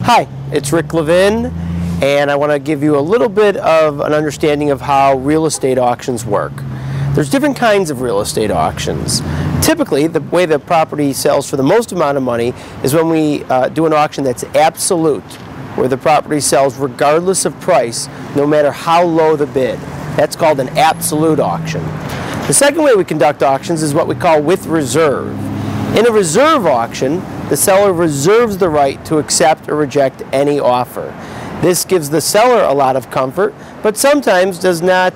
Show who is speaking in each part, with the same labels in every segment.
Speaker 1: Hi, it's Rick Levin, and I want to give you a little bit of an understanding of how real estate auctions work. There's different kinds of real estate auctions. Typically, the way the property sells for the most amount of money is when we do an auction that's absolute, where the property sells regardless of price, no matter how low the bid. That's called an absolute auction. The second way we conduct auctions is what we call with reserve. In a reserve auction, the seller reserves the right to accept or reject any offer. This gives the seller a lot of comfort, but sometimes does not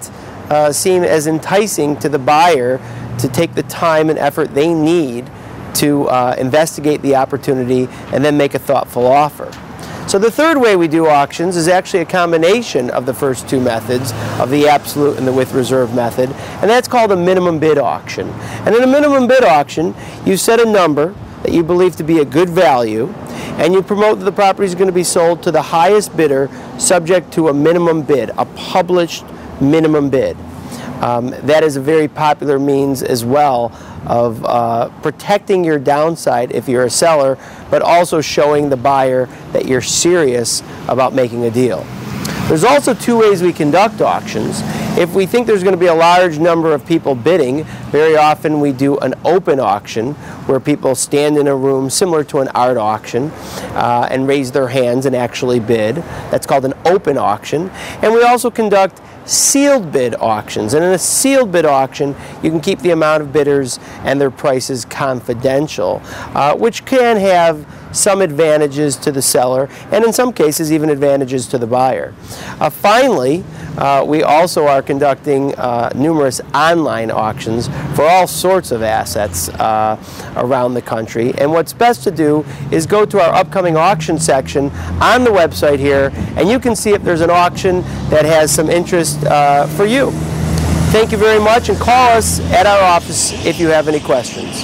Speaker 1: seem as enticing to the buyer to take the time and effort they need to investigate the opportunity and then make a thoughtful offer. So the third way we do auctions is actually a combination of the first two methods, of the absolute and the with reserve method, and that's called a minimum bid auction. And in a minimum bid auction, you set a number that you believe to be a good value, and you promote that the property is going to be sold to the highest bidder subject to a minimum bid, a published minimum bid. That is a very popular means as well of protecting your downside if you're a seller, but also showing the buyer that you're serious about making a deal. There's also two ways we conduct auctions. If we think there's going to be a large number of people bidding, very often we do an open auction where people stand in a room similar to an art auction and raise their hands and actually bid. That's called an open auction. And we also conduct sealed bid auctions. And in a sealed bid auction, you can keep the amount of bidders and their prices confidential, which can have some advantages to the seller, and in some cases even advantages to the buyer. Finally, we also are conducting numerous online auctions for all sorts of assets around the country. And what's best to do is go to our upcoming auction section on the website here, and you can see if there's an auction that has some interest for you. Thank you very much, and call us at our office if you have any questions.